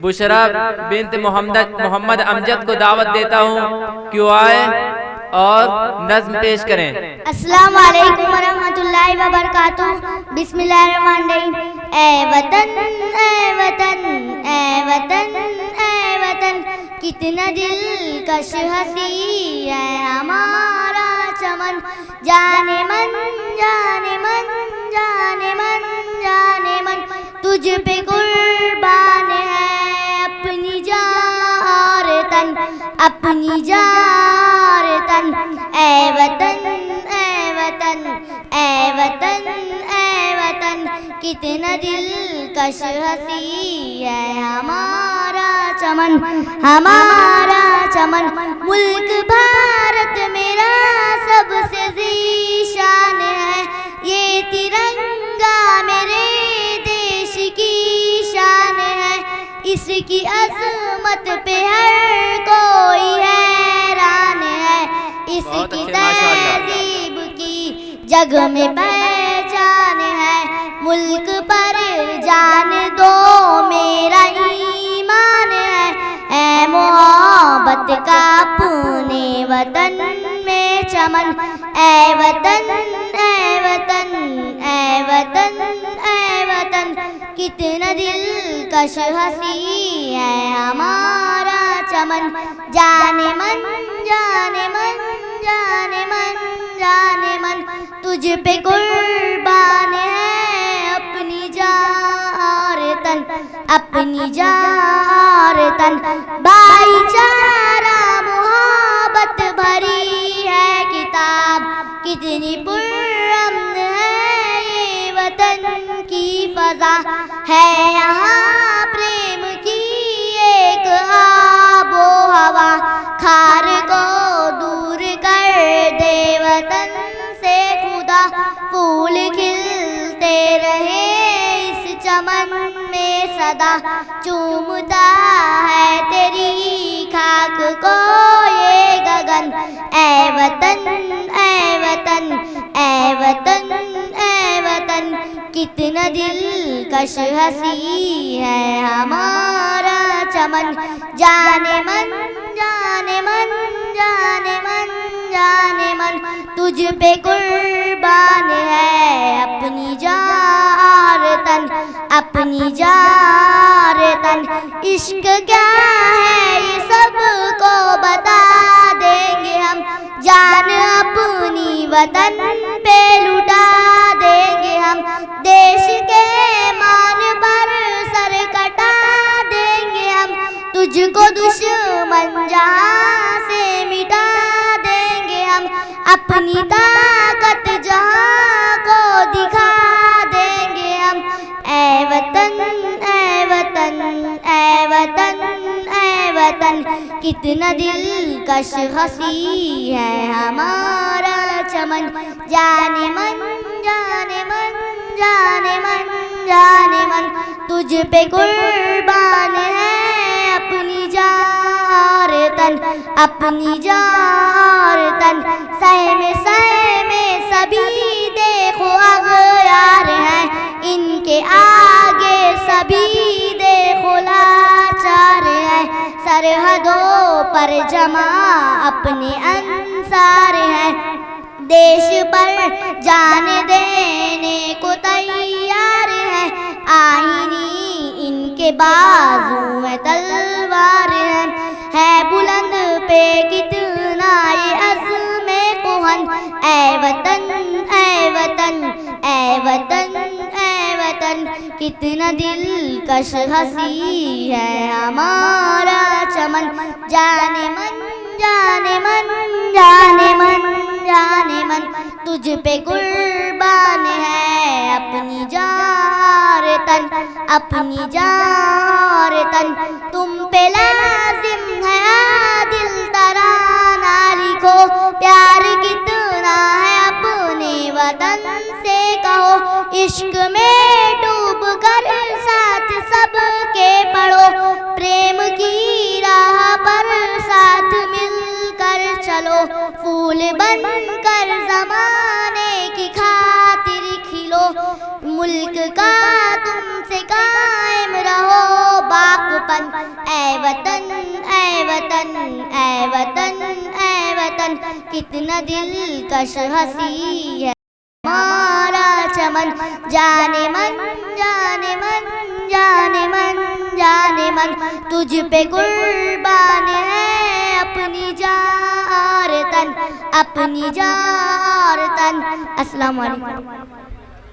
Bushra bint Mohammad Amjad को दावत देता हूँ कि वो आए और नज़्म पेश करें। अस्सलाम वालेकुम वरहमतुल्लाहि वबरकातुहू। बिस्मिल्लाहिर्रहमानिर्रहीम। ए वतन ए वतन ए वतन ए वतन, कितना दिलकश हंसी है हमारा चमन। जाने मन जाने मन जाने मन जाने मन, तुझ पे कुर्बान है अपनी जान और तन, अपनी जान और तन। ए वतन ए वतन ए वतन ए वतन, कितना दिलकश हंसी है हमारा चमन, हमारा चमन। मुल्क भारत मेरा सबसे ज़ीशान है, ये तिरंगा मेरे देश की शान है। इसकी अज़मत पे हर कोई हैरान है, इसकी तहज़ीब की जग में पहचान है। मुल्क पर जान दो मेरा ईमान है, ऐ मोहब्बत का अपने वतन में चमन। ऐ वतन ऐ वतन ऐ वतन ऐ वतन, कितना दिलकश हंसी है हमारा चमन। जाने मन जाने मन जाने मन जाने मन, तुझ पे कुर्बान है अपनी जान और तन, अपनी जान और तन। भाईचारा मोहब्बत भरी है किताब, कितनी पुरअमन है ये वतन की फजा। है यहाँ प्रेम की एक आबो हवा, खार को दूर कर दे वतन से खुदा। फूल खिलते रहे इस चमन में सदा, चूमता है तेरी खाक को ये गगन। ऐ वतन ऐ वतन ऐ वतन ऐ वतन, कितना दिलकश हंसी है हमारा चमन। जाने मन जाने मन जाने मन जाने मन, तुझ पे कुर्बान है अपनी जान और तन, अपनी जान और तन। इश्क क्या है ये सबको बता देंगे हम, जान अपनी वतन पे लुटा देंगे हम। देश के मान पर सर कटा देंगे हम, तुझको दुश्मन जहाँ से मिटा देंगे हम। अपनी ताकत जहाँ को दिखा देंगे हम। ऐ वतन ऐ वतन ऐ वतन ऐ वतन, कितना दिलकश हंसी है हमारा चमन। जाने मन जाने मन जाने मन जाने मन, तुझ पे कुर्बान है अपनी जान और तन, अपनी जान और तन। सह में सभी देखो अगयार हैं, इनके आगे सभी देखो लाचार हैं। सरहदों पर जमा अपने अंसार हैं, देश पर जान देने को तैयार है। आईनी इनके बाजू में तलवार है बुलंद पे कितना ये अज़्म कोहन। ऐ वतन ऐ वतन ऐ वतन ऐ वतन, कितना दिलकश हंसी है हमारा चमन। जाने मन जाने मन जाने मन जाने मन, तुझ पे कुर्बान है अपनी जान और तन, अपनी जान और तन। तुम पे लाजिम है आदिल तराना लिखो, प्यार कितना है अपने वतन से कहो। इश्क में डूब कर साथ सबके पढ़ो, प्रेम की राह पर साथ मिलकर चलो। फूल बन कर ज़माने की खातिर खिलो, मुल्क का तुमसे कायम रहो बाकपन। ऐ वतन ऐ वतन ऐ वतन ऐ वतन, कितना दिलकश हंसी है हमारा चमन। जाने मन जाने मन जाने मन जाने मन, तुझ पे कुर्बान है अपनी जान और तन, अपनी जान और तन। अस्सलाम वालेकुम।